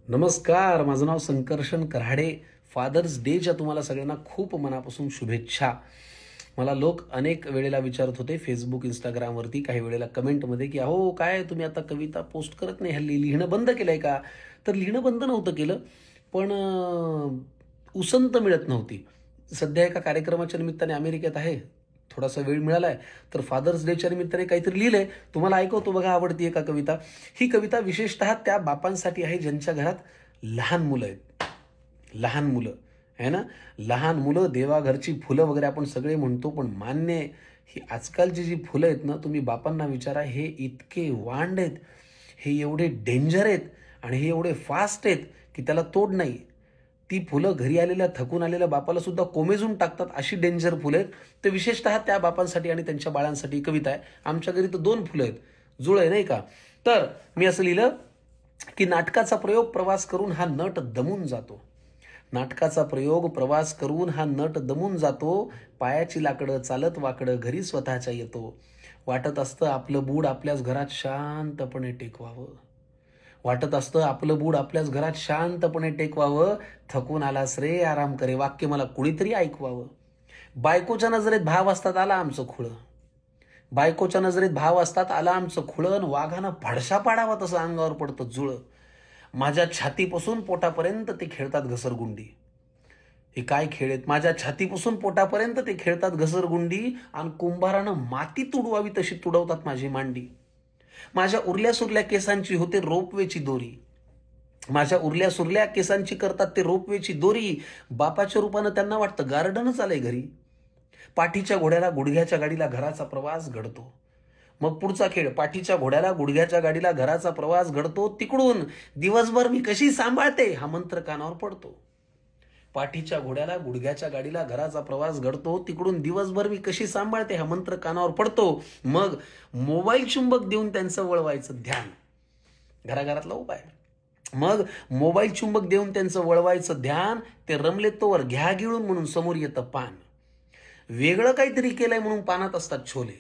नमस्कार, माझं नाव संकर्षण कराडे. फादर्स डेच्या तुम्हाला सगळ्यांना खूप मनापासून शुभेच्छा. मला लोक अनेक वेळेला विचारत होते फेसबुक इंस्टाग्रामवरती, काही वेळेला कमेंटमध्ये की अहो काय तुम्ही आता कविता पोस्ट करत नाही, हल्ली लिहिणं बंद केलं आहे का? तर लिहिणं बंद नव्हतं केलं, पण उसंत मिळत नव्हती. सध्या एका कार्यक्रमाच्या निमित्ताने अमेरिकेत आहे, थोडासा वेळ मिळाला आहे, तर फादर्स डेच्या निमित्ताने काहीतरी लिहिलं आहे. तुम्हाला ऐकवतो बघा, आवडती आहे का कविता. ही कविता विशेषतः त्या बापांसाठी आहे ज्यांच्या घरात लहान मुलं आहेत. लहान मुलं आहे ना, लहान मुलं देवाघरची फुलं वगैरे आपण सगळे म्हणतो, पण मान्य आहे, ही आजकालची जी फुलं आहेत ना, तुम्ही बापांना विचारा, हे इतके वांड आहेत, हे एवढे डेंजर आहेत आणि हे एवढे फास्ट आहेत की त्याला तोड नाही. ती फुलं घरी आलेल्या थकून आलेल्या बापाला सुद्धा कोमेजून टाकतात, अशी डेंजर फुलं आहेत. तर विशेषतः त्या बापांसाठी आणि त्यांच्या बाळांसाठी ही कविता आहे. आमच्या घरी तर 2 फुलं आहेत, जुळ आहे नाही का. तर मी असं लिहिलं की नाटकाचा प्रयोग प्रवास करून हा नट दमून जातो. नाटकाचा प्रयोग प्रवास करून हा नट दमून जातो. पायाची लाकडं चालत वाकडं घरी स्वतःच्या येतो. वाटत असतं आपलं बूड आपल्याच घरात शांतपणे टेकवावं. वाटत असतं आपलं बूड आपल्याच घरात शांतपणे टेकवावं. थकून आलास रे आराम करे, वाक्य मला कुणीतरी ऐकवावं. बायकोच्या नजरेत भाव असतात आला आमचं खुळं. बायकोच्या नजरेत भाव असतात आला आमचं खुळं. वाघानं फडशा पाडावा तसं अंगावर पडतं जुळं. माझ्या छातीपासून पोटापर्यंत ते खेळतात घसरगुंडी. हे काय खेळ आहेत. माझ्या छातीपासून पोटापर्यंत ते खेळतात घसरगुंडी. आणि कुंभारानं माती तुडवावी तशी तुडवतात माझी मांडी. माझ्या उरल्या सुरल्या केसांची होते रोपवेची दोरी. माझ्या उरल्या सुरल्या केसांची करतात ते रोपवेची दोरी. बापाच्या रूपानं त्यांना वाटतं गार्डनच आलंय घरी. पाठीच्या घोड्याला गुडघ्याच्या गाडीला घराचा प्रवास घडतो. मग पुढचा खेळ, पाठीच्या घोड्याला गुडघ्याच्या गाडीला घराचा प्रवास घडतो. तिकडून दिवसभर मी कशी सांभाळते हा मंत्र कानावर पडतो. पाठीच्या घोड्याला गुडघ्याच्या गाडीला घराचा प्रवास घडतो. तिकडून दिवसभर मी कशी सांभाळते हा मंत्र कानावर पडतो. मग मोबाईल चुंबक देऊन त्यांचं वळवायचं ध्यान, घराघरातला उपाय. मग मोबाईल चुंबक देऊन त्यांचं वळवायचं ध्यान. ते रमले तोवर घ्या गिळून म्हणून समोर येतं पान. वेगळं काहीतरी केलंय म्हणून पानात असतात छोले.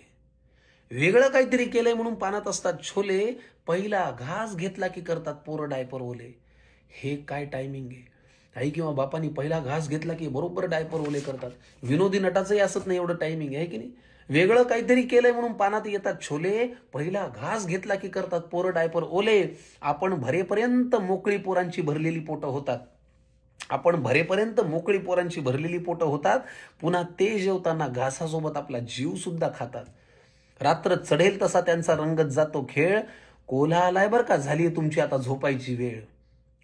वेगळं काहीतरी केलंय म्हणून पानात असतात छोले. पहिला घास घेतला की करतात पोरं डायपर ओले. हे काय टायमिंग आहे. आई किंवा बापानी पहिला घास घेतला की बरोबर डायपर ओले करतात. विनोदी नटाचंही असत नाही एवढं टायमिंग आहे की नाही. वेगळं काहीतरी केलंय म्हणून पानात येतात छोले. पहिला घास घेतला की करतात पोरं डायपर ओले. आपण भरेपर्यंत मोकळी पोरांची भरलेली पोटं होतात. आपण भरेपर्यंत मोकळी पोरांची भरलेली पोटं होतात. पुन्हा ते जेवताना घासासोबत आपला जीव सुद्धा खातात. रात्र चढेल तसा त्यांचा रंगत जातो खेळ. कोल्हा आलाय बरं का, झाली तुमची आता झोपायची वेळ.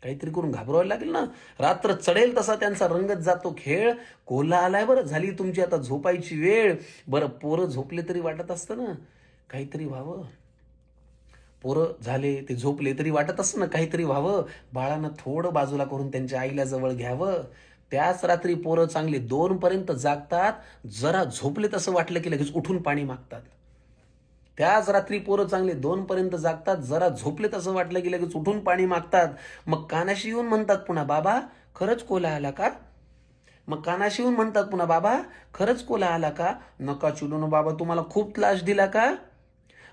काहीतरी करून घाबरवायला लागेल ना. रात्र चढेल तसा त्यांचा रंगत जातो खेळ. कोल्हा आलाय बरं, झाली तुमची आता झोपायची वेळ. बरं पोरं झोपले तरी वाटत असतं ना काहीतरी व्हावं. पोरं झाले ते झोपले तरी वाटत असतं ना काहीतरी व्हावं. बाळांना थोडं बाजूला करून त्यांच्या आईला जवळ घ्यावं. त्याच रात्री पोरं चांगले 2 पर्यंत जागतात. जरा झोपले तसं वाटलं की लगेच उठून पाणी मागतात. त्याच रात्री पोरं चांगले 2 पर्यंत जागतात. जरा झोपले तसं वाटलं की लगेच उठून पाणी मागतात. मग कानाशी येऊन म्हणतात पुन्हा, बाबा खरंच कोल्हा आला का? मग कानाशी येऊन म्हणतात पुन्हा, बाबा खरंच कोल्हा आला का? नका चिडू ना बाबा, तुम्हाला खूप त्रास दिला का?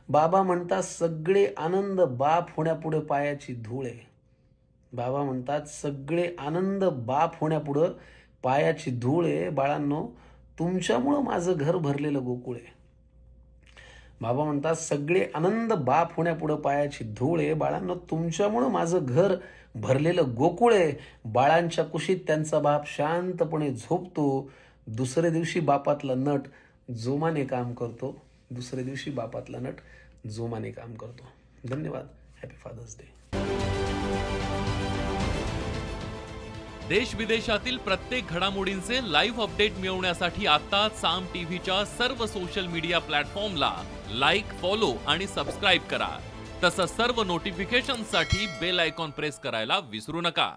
बाबा म्हणतात सगळे आनंद बाप होण्यापुढे पायाची धूळ आहे. बाबा म्हणतात सगळे आनंद बाप होण्यापुढं पायाची धूळ आहे. बाळांनो, तुमच्यामुळं माझं घर भरलेलं गोकुळ आहे. बाबा म्हणतात सगळे आनंद बाप होण्यापुढं पायाची धूळ आहे. बाळांनो, तुमच्यामुळं माझं घर भरलेलं गोकुळ आहे. बाळांच्या कुशीत त्यांचा बाप शांतपणे झोपतो. दुसऱ्या दिवशी बापातला नट जोमाने काम करतो. दुसऱ्या दिवशी बापातला नट जोमाने काम करतो. धन्यवाद. Happy father's day. देश विदेशातील प्रत्येक घडामोडींचे लाईव्ह अपडेट मिळवण्यासाठी आता साम टीव्हीच्या सर्व सोशल मीडिया प्लॅटफॉर्मला लाईक, फॉलो आणि सबस्क्राईब करा. तसंच सर्व नोटिफिकेशनसाठी बेल आयकॉन प्रेस करायला विसरू नका.